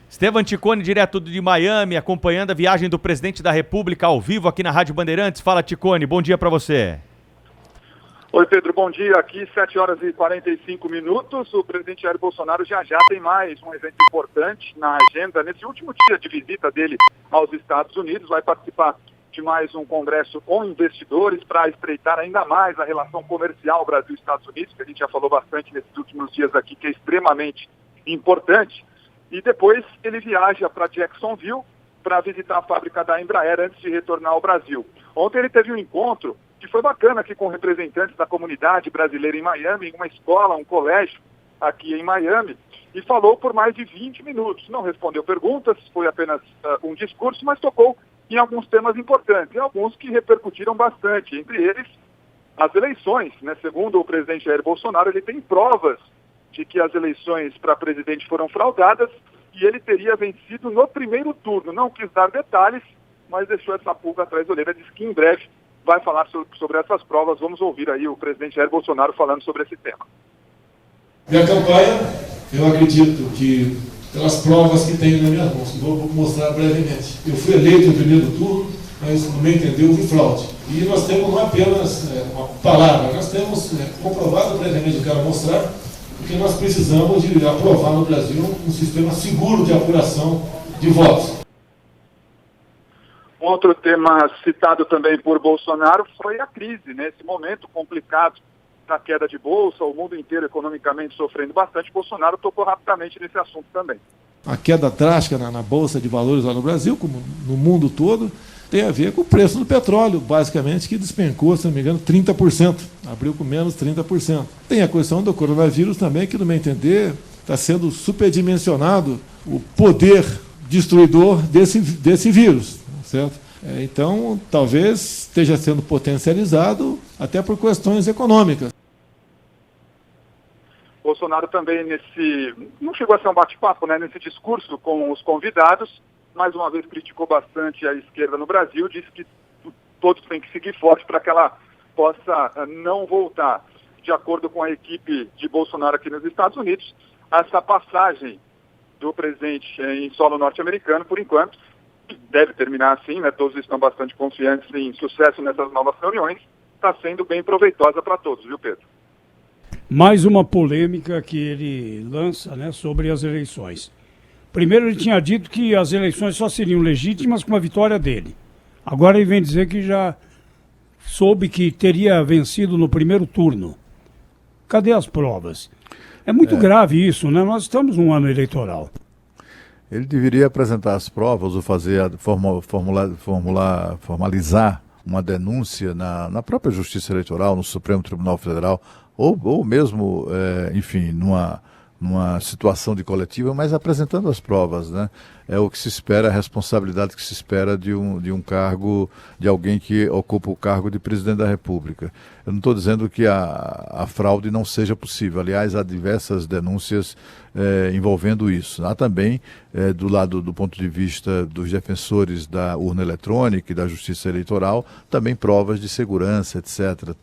Estevam Ticoni, direto de Miami, acompanhando a viagem do presidente da República ao vivo aqui na Rádio Bandeirantes. Fala, Ticoni, bom dia para você. Oi, Pedro, bom dia. Aqui, 7 horas e 45 minutos. O presidente Jair Bolsonaro já tem mais um evento importante na agenda. Nesse último dia de visita dele aos Estados Unidos, vai participar de mais um congresso com investidores para estreitar ainda mais a relação comercial Brasil-Estados Unidos, que a gente já falou bastante nesses últimos dias aqui, que é extremamente importante. E depois ele viaja para Jacksonville para visitar a fábrica da Embraer antes de retornar ao Brasil. Ontem ele teve um encontro que foi bacana aqui com representantes da comunidade brasileira em Miami, em uma escola, um colégio aqui em Miami, e falou por mais de 20 minutos. Não respondeu perguntas, foi apenas um discurso, mas tocou em alguns temas importantes, e alguns que repercutiram bastante, entre eles as eleições, né? Segundo o presidente Jair Bolsonaro, ele tem provas de que as eleições para presidente foram fraudadas e ele teria vencido no primeiro turno. Não quis dar detalhes, mas deixou essa pulga atrás da orelha. Diz que em breve vai falar sobre essas provas. Vamos ouvir aí o presidente Jair Bolsonaro falando sobre esse tema. Minha campanha, eu acredito que pelas provas que tenho nas minhas mãos, que vou mostrar brevemente. Eu fui eleito no primeiro turno, mas no meu entender houve fraude. E nós temos não apenas uma palavra, nós temos comprovado brevemente, eu quero mostrar, porque nós precisamos de aprovar no Brasil um sistema seguro de apuração de votos. Outro tema citado também por Bolsonaro foi a crise, nesse momento complicado da queda de bolsa, o mundo inteiro economicamente sofrendo bastante. Bolsonaro tocou rapidamente nesse assunto também. A queda drástica na Bolsa de Valores lá no Brasil, como no mundo todo, tem a ver com o preço do petróleo, basicamente, que despencou, se não me engano, 30%. Abriu com menos 30%. Tem a questão do coronavírus também, que, no meu entender, está sendo superdimensionado o poder destruidor desse vírus, certo? Então, talvez esteja sendo potencializado até por questões econômicas. Bolsonaro também não chegou a ser um bate-papo, né, nesse discurso com os convidados, mais uma vez criticou bastante a esquerda no Brasil, disse que todos têm que seguir forte para que ela possa não voltar. De acordo com a equipe de Bolsonaro aqui nos Estados Unidos, essa passagem do presidente em solo norte-americano, por enquanto, deve terminar assim, né? Todos estão bastante confiantes em sucesso nessas novas reuniões, está sendo bem proveitosa para todos, viu, Pedro? Mais uma polêmica que ele lança, né, sobre as eleições. Primeiro ele tinha dito que as eleições só seriam legítimas com a vitória dele. Agora ele vem dizer que já soube que teria vencido no primeiro turno. Cadê as provas? É muito grave isso, né? Nós estamos num ano eleitoral. Ele deveria apresentar as provas ou fazer formalizar uma denúncia na própria Justiça Eleitoral, no Supremo Tribunal Federal, ou mesmo, enfim, numa situação de coletiva, mas apresentando as provas, né? É o que se espera, a responsabilidade que se espera de um cargo, de alguém que ocupa o cargo de presidente da República. Eu não estou dizendo que a fraude não seja possível. Aliás, há diversas denúncias envolvendo isso. Há também, do ponto de vista dos defensores da urna eletrônica e da justiça eleitoral, também provas de segurança, etc.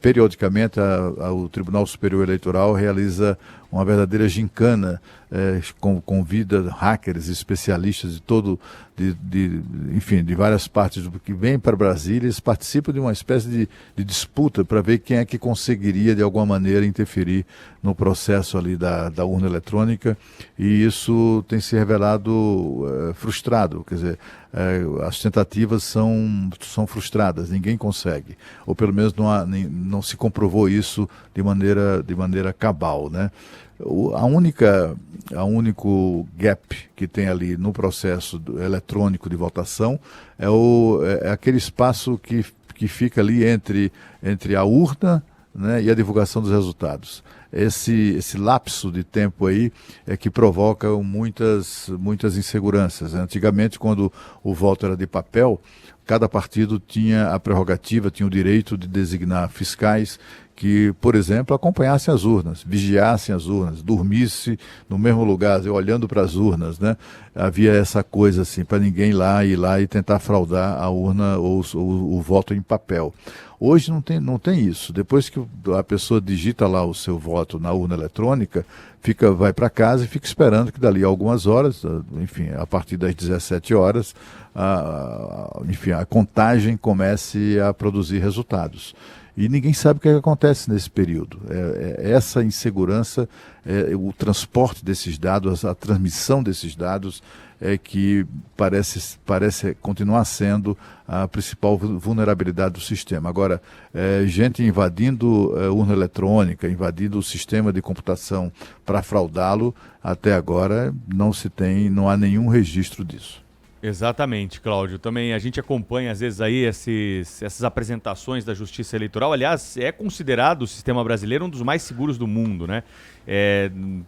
Periodicamente, o Tribunal Superior Eleitoral realiza uma verdadeira gincana, convida hackers, especialistas de várias partes que vêm para Brasília, eles participam de uma espécie de disputa para ver quem é que conseguiria de alguma maneira interferir no processo ali da urna eletrônica, e isso tem se revelado frustrado, quer dizer, as tentativas são frustradas, ninguém consegue, ou pelo menos não se comprovou isso de maneira cabal, né? O único gap que tem ali no processo eletrônico de votação é aquele espaço que fica ali entre a urna, né, e a divulgação dos resultados. Esse lapso de tempo aí é que provoca muitas inseguranças. Antigamente, quando o voto era de papel, cada partido tinha a prerrogativa, tinha o direito de designar fiscais que, por exemplo, acompanhassem as urnas, vigiassem as urnas, dormisse no mesmo lugar, olhando para as urnas, né? Havia essa coisa assim, para ninguém ir lá e tentar fraudar a urna ou o voto em papel. Hoje não tem isso. Depois que a pessoa digita lá o seu voto na urna eletrônica, vai para casa e fica esperando que dali a algumas horas, enfim, a partir das 17 horas, enfim, a contagem comece a produzir resultados. E ninguém sabe o que acontece nesse período. Essa insegurança, o transporte desses dados, a transmissão desses dados que parece continuar sendo a principal vulnerabilidade do sistema. Agora, gente invadindo urna eletrônica, invadindo o sistema de computação para fraudá-lo, até agora não há nenhum registro disso. Exatamente, Cláudio. Também a gente acompanha às vezes aí essas apresentações da Justiça Eleitoral. Aliás, é considerado o sistema brasileiro um dos mais seguros do mundo, né?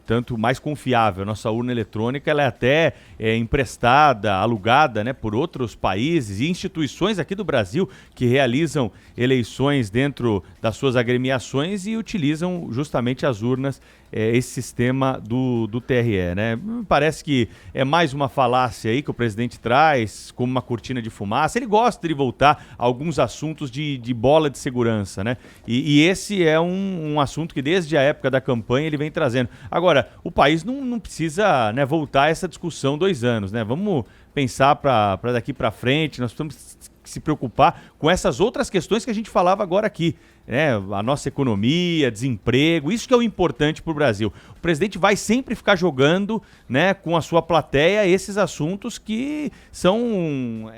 Tanto mais confiável. Nossa urna eletrônica ela é até emprestada, alugada, né, por outros países e instituições aqui do Brasil que realizam eleições dentro das suas agremiações e utilizam justamente as urnas, esse sistema do TRE, né? Parece que é mais uma falácia aí que o presidente traz como uma cortina de fumaça. Ele gosta de voltar a alguns assuntos de bola de segurança, né? E esse é um assunto que desde a época da campanha ele vem trazendo. Agora, o país não precisa, né, voltar a essa discussão 2 anos, né? Vamos pensar para daqui para frente, nós precisamos se preocupar com essas outras questões que a gente falava agora aqui, né? A nossa economia, desemprego, isso que é o importante para o Brasil. O presidente vai sempre ficar jogando, né, com a sua plateia esses assuntos que são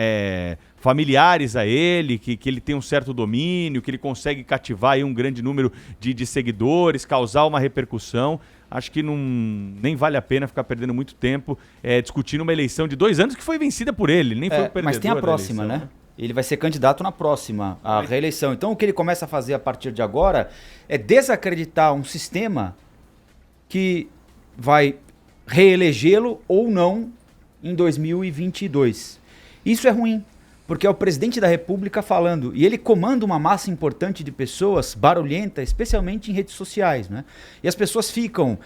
familiares a ele, que ele tem um certo domínio, que ele consegue cativar aí um grande número de seguidores, causar uma repercussão. Acho que nem vale a pena ficar perdendo muito tempo discutindo uma eleição de 2 anos que foi vencida por ele, nem foi o perdedor. Mas tem a próxima, né? Ele vai ser candidato na próxima, a reeleição. Então o que ele começa a fazer a partir de agora é desacreditar um sistema que vai reelegê-lo ou não em 2022. Isso é ruim, porque é o presidente da República falando, e ele comanda uma massa importante de pessoas, barulhenta, especialmente em redes sociais, né? E as pessoas ficam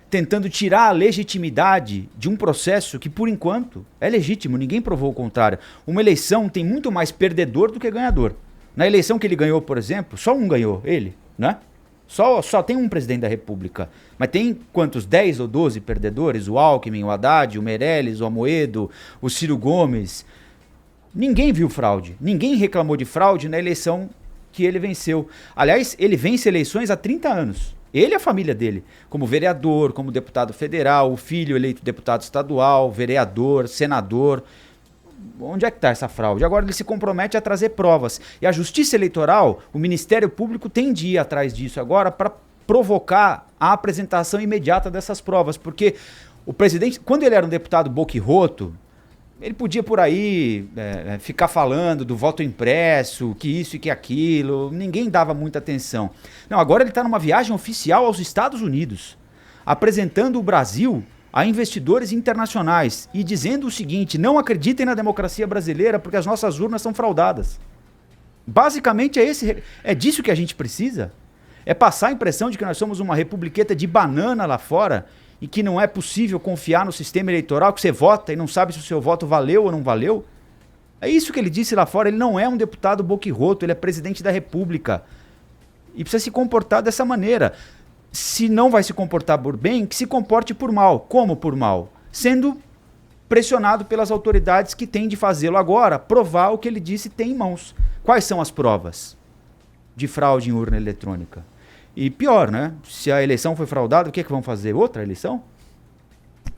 tentando tirar a legitimidade de um processo que, por enquanto, é legítimo, ninguém provou o contrário. Uma eleição tem muito mais perdedor do que ganhador. Na eleição que ele ganhou, por exemplo, só um ganhou, ele, né? Só tem um presidente da República. Mas tem quantos? 10 ou 12 perdedores? O Alckmin, o Haddad, o Meirelles, o Amoedo, o Ciro Gomes. Ninguém viu fraude. Ninguém reclamou de fraude na eleição que ele venceu. Aliás, ele vence eleições há 30 anos. Ele e a família dele, como vereador, como deputado federal, o filho eleito deputado estadual, vereador, senador. Onde é que está essa fraude? Agora ele se compromete a trazer provas. E a Justiça Eleitoral, o Ministério Público tem de ir atrás disso agora para provocar a apresentação imediata dessas provas. Porque o presidente, quando ele era um deputado boquirroto, ele podia por aí ficar falando do voto impresso, que isso e que aquilo, ninguém dava muita atenção. Não, agora ele está numa viagem oficial aos Estados Unidos, apresentando o Brasil a investidores internacionais e dizendo o seguinte: não acreditem na democracia brasileira porque as nossas urnas são fraudadas. Basicamente é disso que a gente precisa. É passar a impressão de que nós somos uma republiqueta de banana lá fora e que não é possível confiar no sistema eleitoral, que você vota e não sabe se o seu voto valeu ou não valeu. É isso que ele disse lá fora. Ele não é um deputado boquirroto, ele é presidente da República. E precisa se comportar dessa maneira. Se não vai se comportar por bem, que se comporte por mal. Como por mal? Sendo pressionado pelas autoridades que têm de fazê-lo agora, provar o que ele disse tem em mãos. Quais são as provas de fraude em urna eletrônica? E pior, né? Se a eleição foi fraudada, o que é que vão fazer? Outra eleição?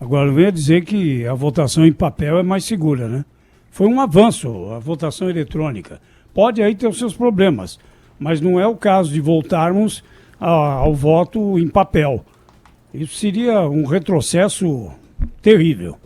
Agora, venho dizer que a votação em papel é mais segura, né? Foi um avanço a votação eletrônica. Pode aí ter os seus problemas, mas não é o caso de voltarmos ao voto em papel. Isso seria um retrocesso terrível.